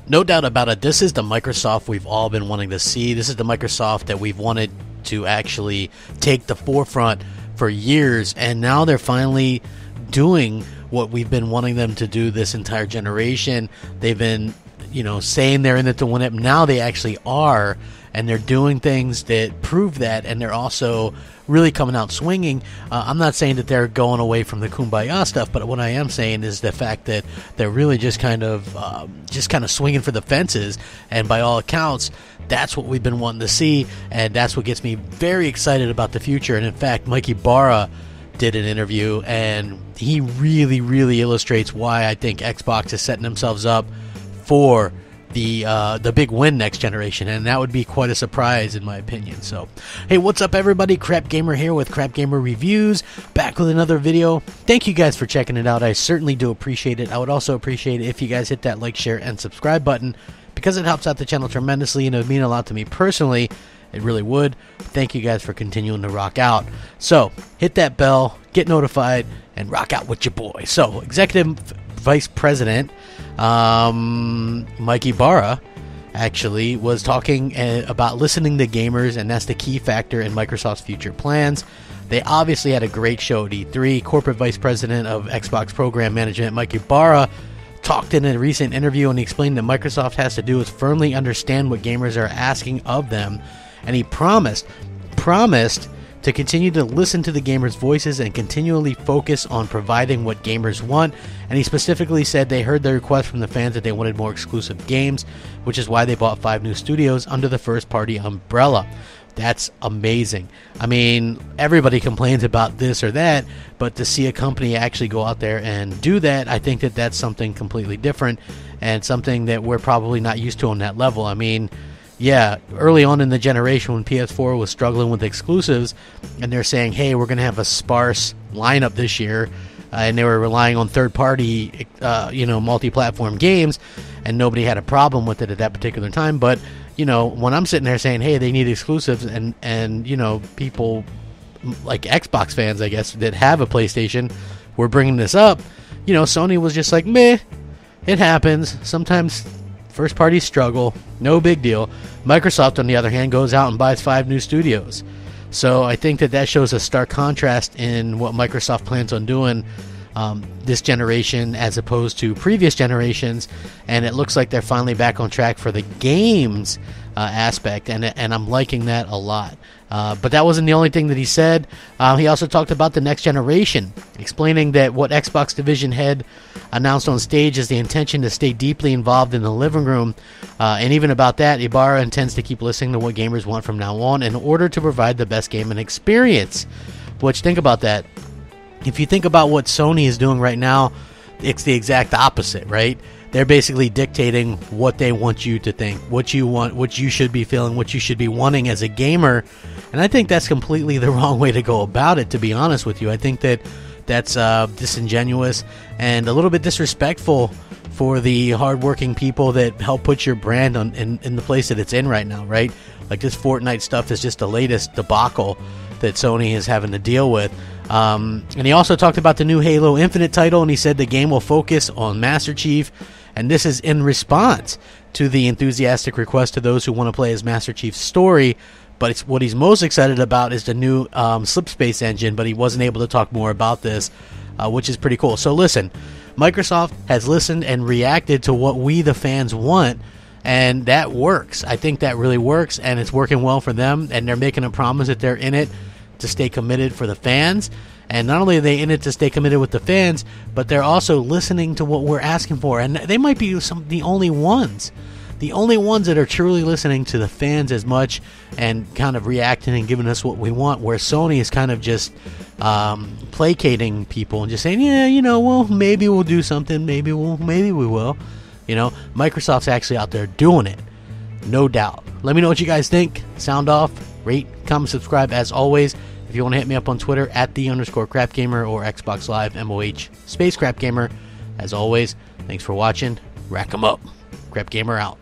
No doubt about it, this is the Microsoft we've all been wanting to see. This is the Microsoft that we've wanted to actually take the forefront for years, and now they're finally doing what we've been wanting them to do this entire generation. They've been, saying they're in it to win it. Now they actually are, and they're doing things that prove that, and they're also really coming out swinging. I'm not saying that they're going away from the kumbaya stuff, but what I am saying is the fact that they're really just kind of swinging for the fences, and by all accounts, that's what we've been wanting to see, and that's what gets me very excited about the future. And in fact, Mikey Barra did an interview, and he really, really illustrates why I think Xbox is setting themselves up for the big win next generation, and that would be quite a surprise in my opinion. So, hey, what's up everybody? Crapgamer here with Crapgamer Reviews, back with another video. Thank you guys for checking it out. I certainly do appreciate it. I would also appreciate it if you guys hit that like, share, and subscribe button, because it helps out the channel tremendously, and it would mean a lot to me personally. It really would. Thank you guys for continuing to rock out. So, hit that bell, get notified, and rock out with your boy. So, Executive Vice President Mikey Barra actually was talking about listening to gamers, and that's the key factor in Microsoft's future plans. They obviously had a great show at E3. Corporate Vice President of Xbox Program Management Mikey Barra talked in a recent interview, and he explained that Microsoft has to do is firmly understand what gamers are asking of them, and he promised to continue to listen to the gamers' voices and continually focus on providing what gamers want. And he specifically said they heard the request from the fans that they wanted more exclusive games, which is why they bought 5 new studios under the first-party umbrella. That's amazing. I mean, everybody complains about this or that, but to see a company actually go out there and do that, I think that that's something completely different and something that we're probably not used to on that level. I mean, yeah, early on in the generation when PS4 was struggling with exclusives, and they're saying, hey, we're going to have a sparse lineup this year, and they were relying on third-party, multi-platform games, and nobody had a problem with it at that particular time. But, when I'm sitting there saying, hey, they need exclusives, and people like Xbox fans, I guess, that have a PlayStation were bringing this up, Sony was just like, meh, it happens. Sometimes first parties struggle, no big deal. Microsoft, on the other hand, goes out and buys 5 new studios. So I think that shows a stark contrast in what Microsoft plans on doing this generation as opposed to previous generations, and it looks like they're finally back on track for the games aspect, and I'm liking that a lot. But that wasn't the only thing that he said. He also talked about the next generation, explaining that what Xbox division head announced on stage is the intention to stay deeply involved in the living room. And even about that, Ibarra intends to keep listening to what gamers want from now on in order to provide the best gaming experience. Which, think about that. If you think about what Sony is doing right now, it's the exact opposite, right? They're basically dictating what they want you to think, what you want, what you should be feeling, what you should be wanting as a gamer. And I think that's completely the wrong way to go about it, to be honest with you. I think that that's disingenuous and a little bit disrespectful for the hardworking people that help put your brand in the place that it's in right now, right? Like, this Fortnite stuff is just the latest debacle that Sony is having to deal with. And he also talked about the new Halo Infinite title, and he said the game will focus on Master Chief, and this is in response to the enthusiastic request to those who want to play as Master Chief's story. But what he's most excited about is the new Slipspace engine, but he wasn't able to talk more about this, which is pretty cool. So listen, Microsoft has listened and reacted to what we, the fans, want, and that works. I think that really works, and it's working well for them, and they're making a promise that they're in it to stay committed for the fans. And not only are they in it to stay committed with the fans, but they're also listening to what we're asking for. And they might be the only ones that are truly listening to the fans as much and kind of reacting and giving us what we want, where Sony is kind of just placating people and just saying, yeah, well, maybe we'll do something, maybe we will. Microsoft's actually out there doing it, no doubt. Let me know what you guys think. Sound off, rate, comment, subscribe as always. If you want to hit me up on Twitter at @the_Crapgamer or Xbox Live MOH _Crapgamer. As always, thanks for watching. Rack 'em up. Crapgamer out.